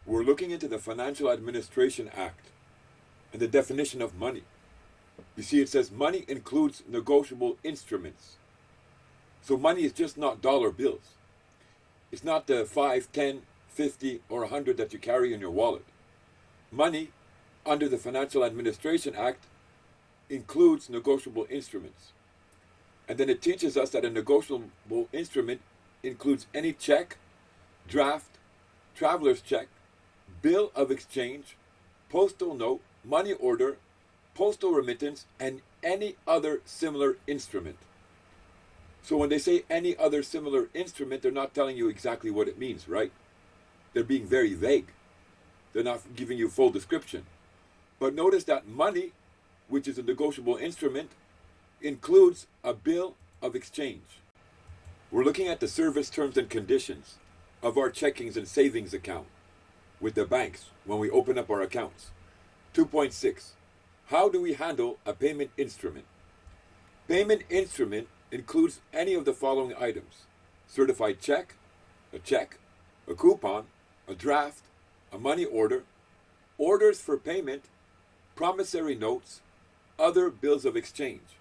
We're looking into the Financial Administration Act and the definition of money. You see, it says money includes negotiable instruments. So money is just not dollar bills. It's not the 5, 10, 50, or 100 that you carry in your wallet. Money, under the Financial Administration Act, includes negotiable instruments. And then it teaches us that a negotiable instrument includes any check, draft, traveler's check, bill of exchange, postal note, money order, postal remittance, and any other similar instrument. So when they say any other similar instrument, they're not telling you exactly what it means, right? They're being very vague. They're not giving you full description. But notice that money, which is a negotiable instrument, includes a bill of exchange. We're looking at the service terms and conditions of our checkings and savings account with the banks when we open up our accounts. 2.6. How do we handle a payment instrument? Payment instrument includes any of the following items: certified check, a coupon, a draft, a money order, orders for payment, promissory notes, other bills of exchange,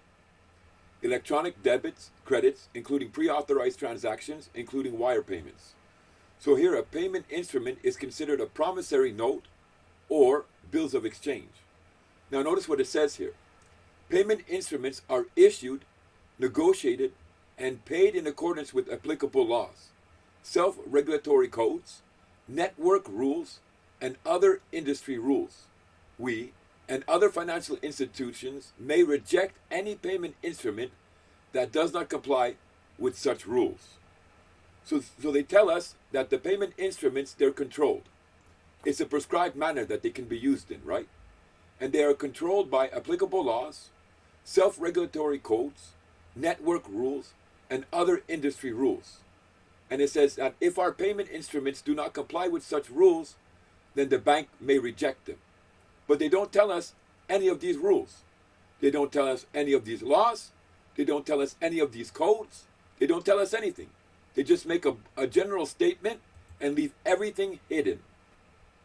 electronic debits, credits, including pre-authorized transactions, including wire payments. So here a payment instrument is considered a promissory note or bills of exchange. Now notice what it says here. Payment instruments are issued, negotiated, and paid in accordance with applicable laws, self-regulatory codes, network rules, and other industry rules. We and other financial institutions may reject any payment instrument that does not comply with such rules. So they tell us that the payment instruments, they're controlled. It's a prescribed manner that they can be used in, right? And they are controlled by applicable laws, self-regulatory codes, network rules, and other industry rules. And it says that if our payment instruments do not comply with such rules, then the bank may reject them. But they don't tell us any of these rules. They don't tell us any of these laws. They don't tell us any of these codes. They don't tell us anything. They just make a general statement and leave everything hidden.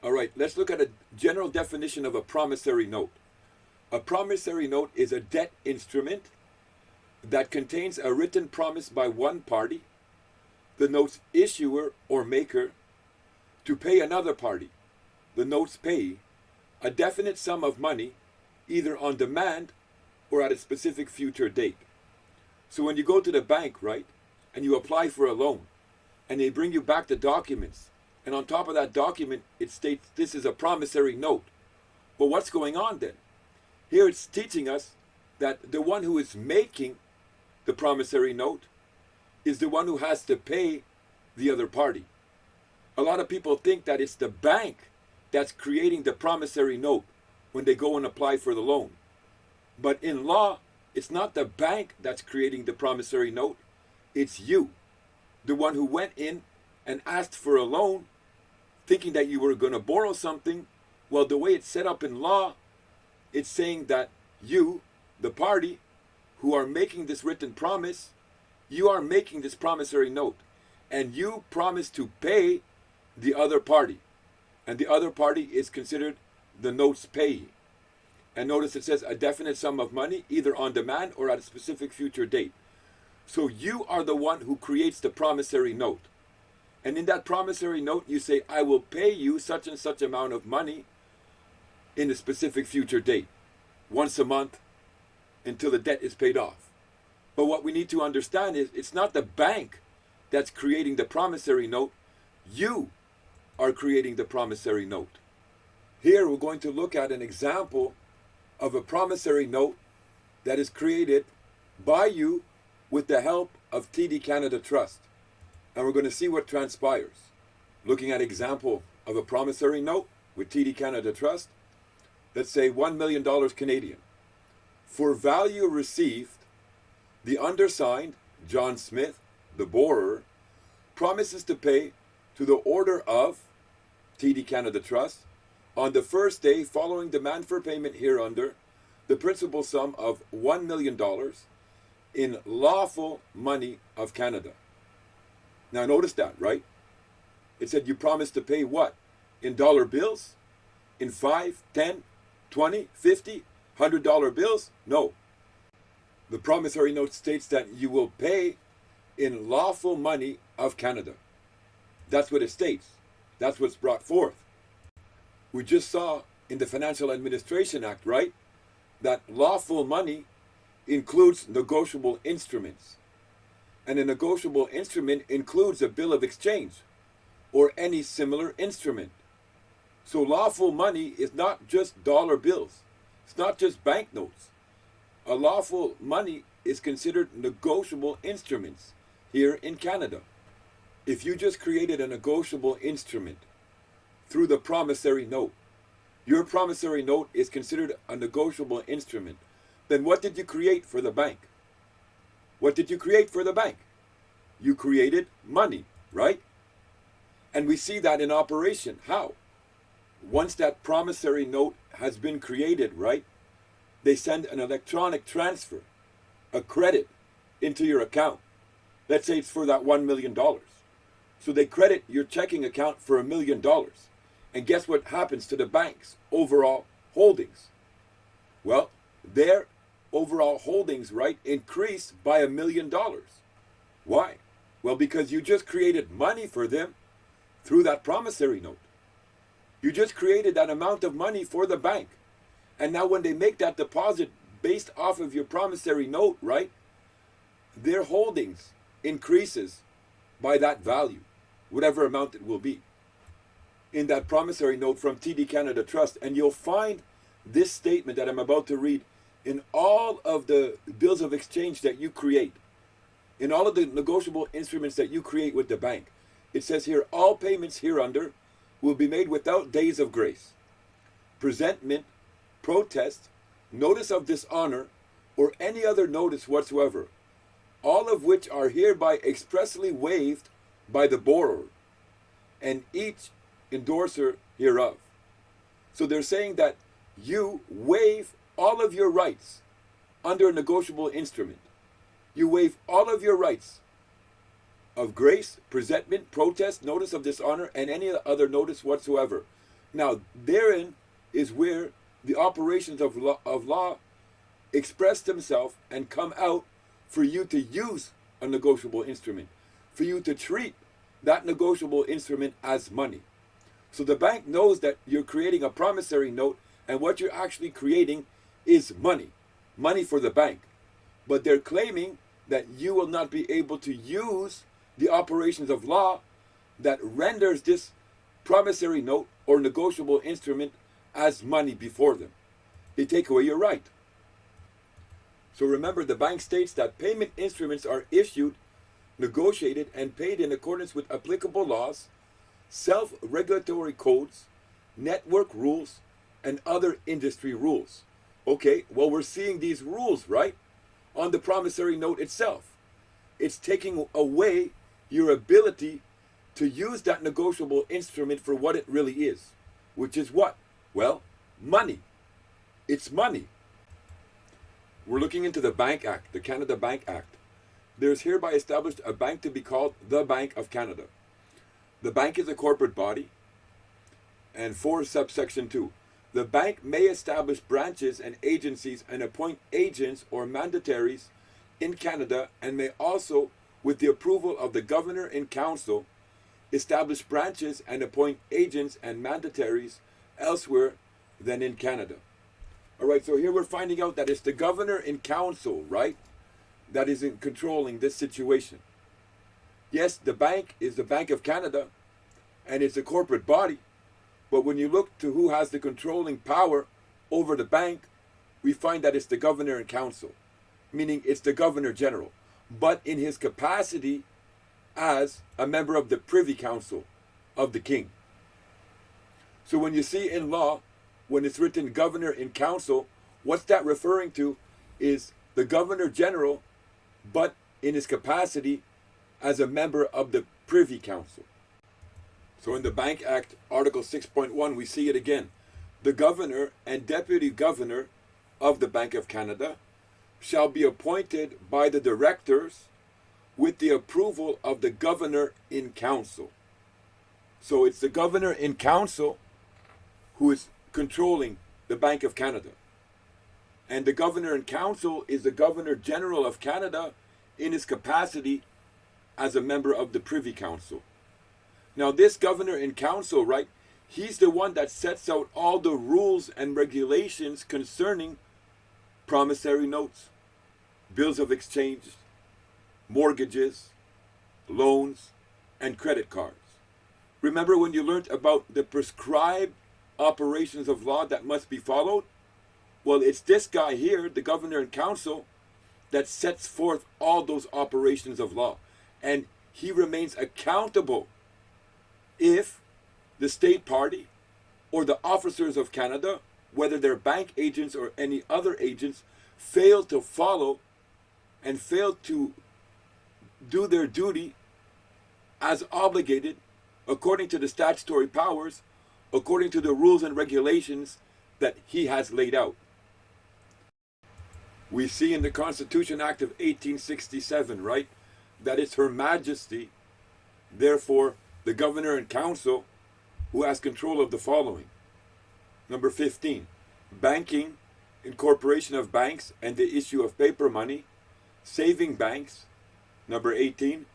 All right, let's look at a general definition of a promissory note. A promissory note is a debt instrument that contains a written promise by one party, the note's issuer or maker, to pay another party, the note's payee, a definite sum of money, either on demand or at a specific future date. So when you go to the bank, right, and you apply for a loan, and they bring you back the documents, and on top of that document, it states this is a promissory note. Well, what's going on then? Here it's teaching us that the one who is making the promissory note is the one who has to pay the other party. A lot of people think that it's the bank that's creating the promissory note when they go and apply for the loan. But in law, it's not the bank that's creating the promissory note. It's you, the one who went in and asked for a loan, thinking that you were going to borrow something. Well, the way it's set up in law, it's saying that you, the party, who are making this written promise, you are making this promissory note. And you promise to pay the other party. And the other party is considered the note's payee. And notice it says a definite sum of money, either on demand or at a specific future date. So you are the one who creates the promissory note. And in that promissory note, you say, I will pay you such and such amount of money in a specific future date, once a month, until the debt is paid off. But what we need to understand is it's not the bank that's creating the promissory note. You are creating the promissory note. Here we're going to look at an example of a promissory note that is created by you with the help of TD Canada Trust. And we're going to see what transpires. Looking at example of a promissory note with TD Canada Trust, let's say $1 million Canadian. For value received, the undersigned, John Smith, the borrower, promises to pay to the order of TD Canada Trust on the first day following demand for payment hereunder, the principal sum of $1 million in lawful money of Canada. Now notice that, right? It said you promised to pay what? in dollar bills? In 5, 10, 20, 50, $100 bills? No. The promissory note states that you will pay in lawful money of Canada. That's what it states. That's what's brought forth. We just saw in the Financial Administration Act, right, that lawful money includes negotiable instruments. And a negotiable instrument includes a bill of exchange or any similar instrument. So lawful money is not just dollar bills. It's not just banknotes. A lawful money is considered negotiable instruments here in Canada. If you just created a negotiable instrument through the promissory note, your promissory note is considered a negotiable instrument, then what did you create for the bank? What did you create for the bank? You created money, right? And we see that in operation. How? Once that promissory note has been created, right, they send an electronic transfer, a credit, into your account. Let's say it's for that $1 million. So they credit your checking account for $1 million. And guess what happens to the bank's overall holdings? Well, their overall holdings, right, increase by $1 million. Why? Well, because you just created money for them through that promissory note. You just created that amount of money for the bank. And now when they make that deposit based off of your promissory note, right, their holdings increases by that value, whatever amount it will be, in that promissory note from TD Canada Trust. And you'll find this statement that I'm about to read in all of the bills of exchange that you create, in all of the negotiable instruments that you create with the bank. It says here, all payments hereunder will be made without days of grace, presentment, protest, notice of dishonor, or any other notice whatsoever, all of which are hereby expressly waived by the borrower, and each endorser hereof. So they're saying that you waive all of your rights under a negotiable instrument. You waive all of your rights of grace, presentment, protest, notice of dishonor, and any other notice whatsoever. Now, therein is where the operations of law express themselves and come out for you to use a negotiable instrument, for you to treat that negotiable instrument as money. So the bank knows that you're creating a promissory note, and what you're actually creating is money, money for the bank. But they're claiming that you will not be able to use the operations of law that renders this promissory note or negotiable instrument as money before them. They take away your right. So remember, the bank states that payment instruments are issued, negotiated, and paid in accordance with applicable laws, self-regulatory codes, network rules, and other industry rules. Okay, well, we're seeing these rules, right, on the promissory note itself. It's taking away your ability to use that negotiable instrument for what it really is, which is what? Well, money. It's money. We're looking into the Bank Act, the Canada Bank Act. There is hereby established a bank to be called the Bank of Canada. The bank is a corporate body. And 4 subsection 2. The bank may establish branches and agencies and appoint agents or mandataries in Canada, and may also, with the approval of the Governor in Council, establish branches and appoint agents and mandataries elsewhere than in Canada. All right, so here we're finding out that it's the Governor in Council, right, that is in controlling this situation. Yes, the bank is the Bank of Canada, and it's a corporate body, but when you look to who has the controlling power over the bank, we find that it's the Governor in Council, meaning it's the Governor General, but in his capacity as a member of the Privy Council of the King. So when you see in law, when it's written Governor in Council, what's that referring to is the Governor General, but in his capacity as a member of the Privy Council. So in the Bank Act, Article 6.1, we see it again. The Governor and Deputy Governor of the Bank of Canada shall be appointed by the directors with the approval of the Governor in Council. So it's the governor in council who is controlling the Bank of Canada. And the governor in council is the Governor General of Canada in his capacity as a member of the Privy Council. Now, this governor in council, right, he's the one that sets out all the rules and regulations concerning promissory notes, bills of exchange, mortgages, loans, and credit cards. Remember when you learned about the prescribed operations of law that must be followed? Well, it's this guy here, the governor in council, that sets forth all those operations of law. And he remains accountable if the state party or the officers of Canada, whether they're bank agents or any other agents, fail to follow and fail to do their duty as obligated according to the statutory powers, according to the rules and regulations that he has laid out. We see in the Constitution Act of 1867, right, that it's Her Majesty, therefore the governor and council, who has control of the following. Number 15, banking, incorporation of banks and the issue of paper money, saving banks. Number 18,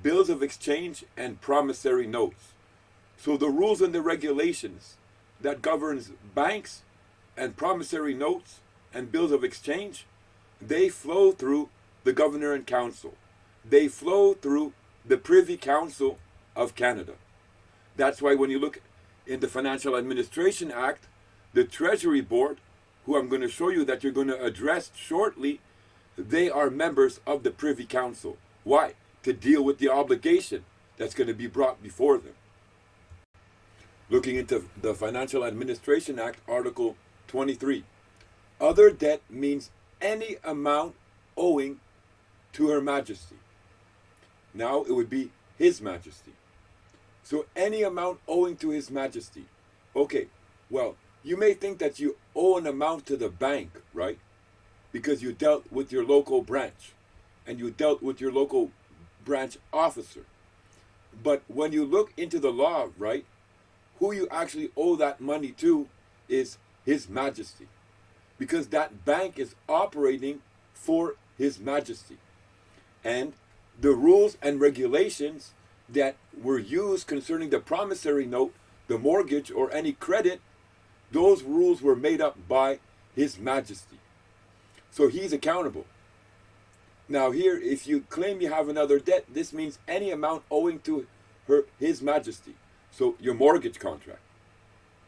bills of exchange and promissory notes. So the rules and the regulations that governs banks and promissory notes and bills of exchange, they flow through the governor and council. They flow through the Privy Council of Canada. That's why when you look in the Financial Administration Act, the Treasury Board, who I'm going to show you that you're going to address shortly, they are members of the Privy Council. Why? To deal with the obligation that's going to be brought before them. Looking into the Financial Administration Act, Article 23. Other debt means any amount owing to Her Majesty. Now it would be His Majesty. So any amount owing to His Majesty. Okay, well, you may think that you owe an amount to the bank, right? Because you dealt with your local branch and you dealt with your local branch officer. But when you look into the law, right, who you actually owe that money to is His Majesty. Because that bank is operating for His Majesty. And the rules and regulations that were used concerning the promissory note, the mortgage, or any credit, those rules were made up by His Majesty. So He's accountable. Now here, if you claim you have another debt, this means any amount owing to His Majesty. So your mortgage contract,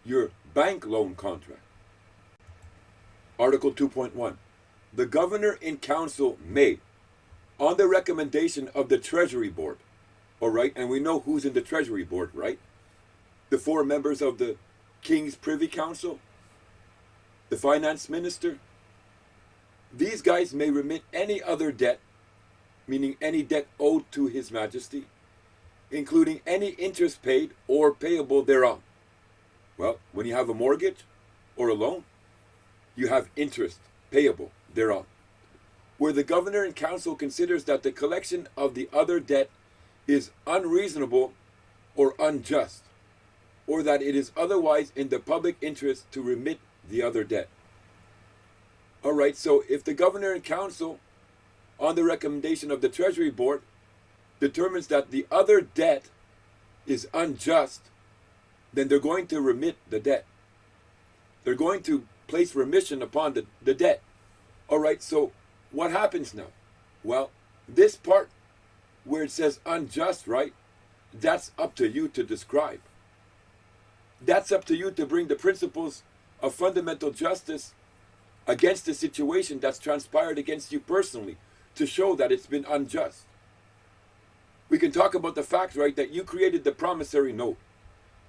your bank loan contract. Article 2.1. The governor in council may, on the recommendation of the Treasury Board, all right, and we know who's in the Treasury Board, right? The 4 members of the King's Privy Council, the Finance Minister. These guys may remit any other debt, meaning any debt owed to His Majesty, including any interest paid or payable thereon. Well, when you have a mortgage or a loan, you have interest payable thereon. Where the governor and council considers that the collection of the other debt is unreasonable or unjust, or that it is otherwise in the public interest to remit the other debt. All right, so if the governor and council, on the recommendation of the Treasury Board, determines that the other debt is unjust, then they're going to remit the debt. They're going to place remission upon the debt. All right, so what happens now? Well, this part where it says unjust, right? That's up to you to describe. That's up to you to bring the principles of fundamental justice against the situation that's transpired against you personally to show that it's been unjust. We can talk about the fact, right, that you created the promissory note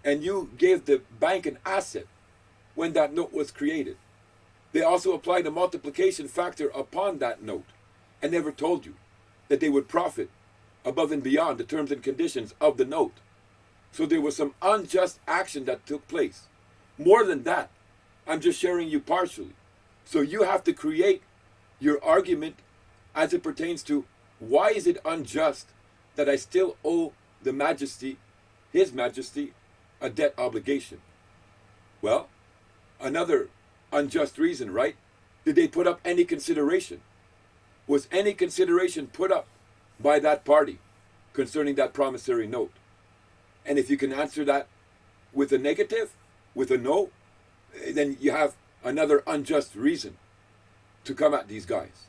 and you gave the bank an asset when that note was created. They also applied a multiplication factor upon that note and never told you that they would profit above and beyond the terms and conditions of the note. So there was some unjust action that took place. More than that, I'm just sharing you partially. So you have to create your argument as it pertains to why is it unjust that I still owe the Majesty His Majesty a debt obligation. Well, another unjust reason, right? Did they put up any consideration? Was any consideration put up by that party concerning that promissory note? And if you can answer that with a negative, with a no, then you have another unjust reason to come at these guys.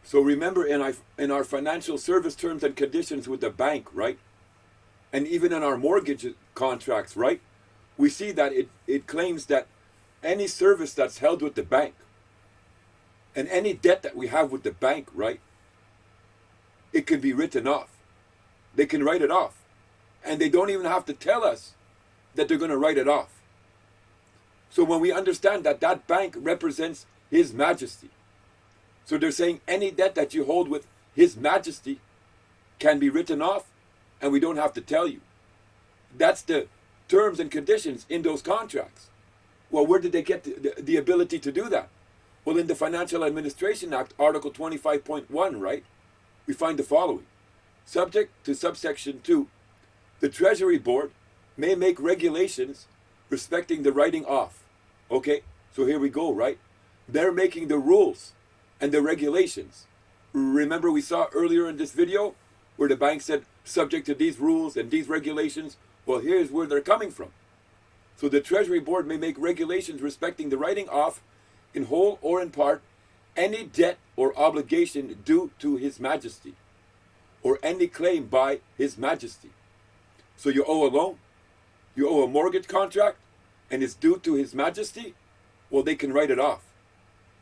So remember, in our financial service terms and conditions with the bank, right? And even in our mortgage contracts, right? We see that it claims that any service that's held with the bank and any debt that we have with the bank, right? It can be written off. They can write it off. And they don't even have to tell us that they're going to write it off. So when we understand that that bank represents His Majesty, so they're saying any debt that you hold with His Majesty can be written off, and we don't have to tell you. That's the terms and conditions in those contracts. Well, where did they get the ability to do that? Well, in the Financial Administration Act, Article 25.1, right? We find the following. Subject to subsection 2, the Treasury Board may make regulations respecting the writing off. Okay, so here we go, right? They're making the rules and the regulations. Remember we saw earlier in this video where the bank said subject to these rules and these regulations? Well, here's where they're coming from. So the Treasury Board may make regulations respecting the writing off, in whole or in part, any debt or obligation due to His Majesty, or any claim by His Majesty. So you owe a loan, you owe a mortgage contract, and it's due to His Majesty, well, they can write it off.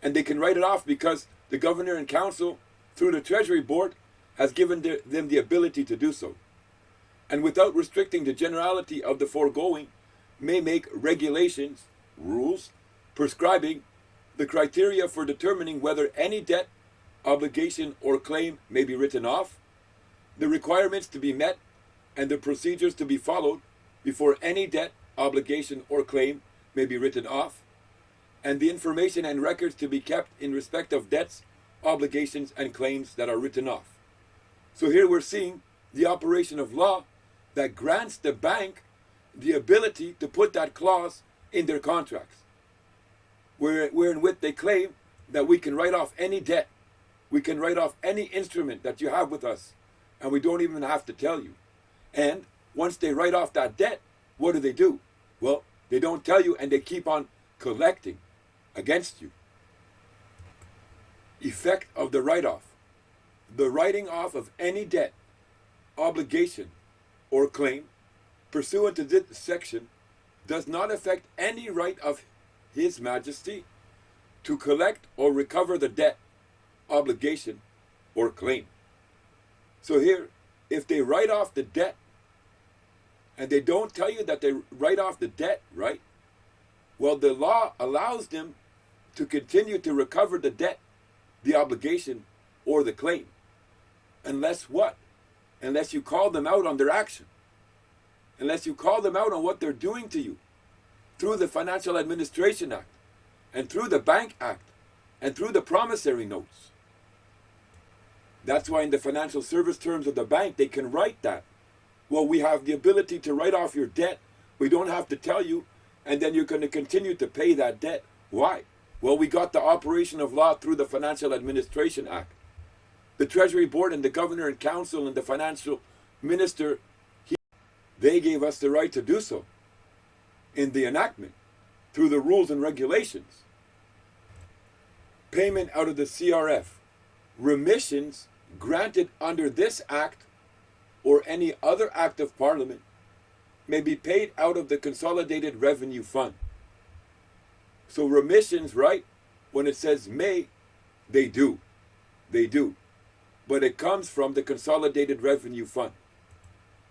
And they can write it off because the Governor and Council, through the Treasury Board, has given them the ability to do so. And without restricting the generality of the foregoing, may make regulations, rules, prescribing the criteria for determining whether any debt, obligation, or claim may be written off, the requirements to be met, and the procedures to be followed before any debt, obligation, or claim may be written off, and the information and records to be kept in respect of debts, obligations, and claims that are written off. So here we're seeing the operation of law that grants the bank the ability to put that clause in their contracts, wherein with they claim that we can write off any debt, we can write off any instrument that you have with us, and we don't even have to tell you. And once they write off that debt, what do? Well, they don't tell you, and they keep on collecting against you. Effect of the write-off. The writing off of any debt, obligation, or claim pursuant to this section does not affect any right of His Majesty to collect or recover the debt, obligation, or claim. So here, if they write off the debt, and they don't tell you that they write off the debt, right? Well, the law allows them to continue to recover the debt, the obligation, or the claim. Unless what? Unless you call them out on their action. Unless you call them out on what they're doing to you through the Financial Administration Act, and through the Bank Act, and through the promissory notes. That's why in the financial service terms of the bank, they can write that. Well, we have the ability to write off your debt. We don't have to tell you, and then you're going to continue to pay that debt. Why? Well, we got the operation of law through the Financial Administration Act. The Treasury Board and the Governor and Council and the Financial Minister, they gave us the right to do so in the enactment through the rules and regulations. Payment out of the CRF. Remissions granted under this act or any other act of Parliament may be paid out of the Consolidated Revenue Fund. So remissions, right? When it says may, they do. They do. But it comes from the Consolidated Revenue Fund.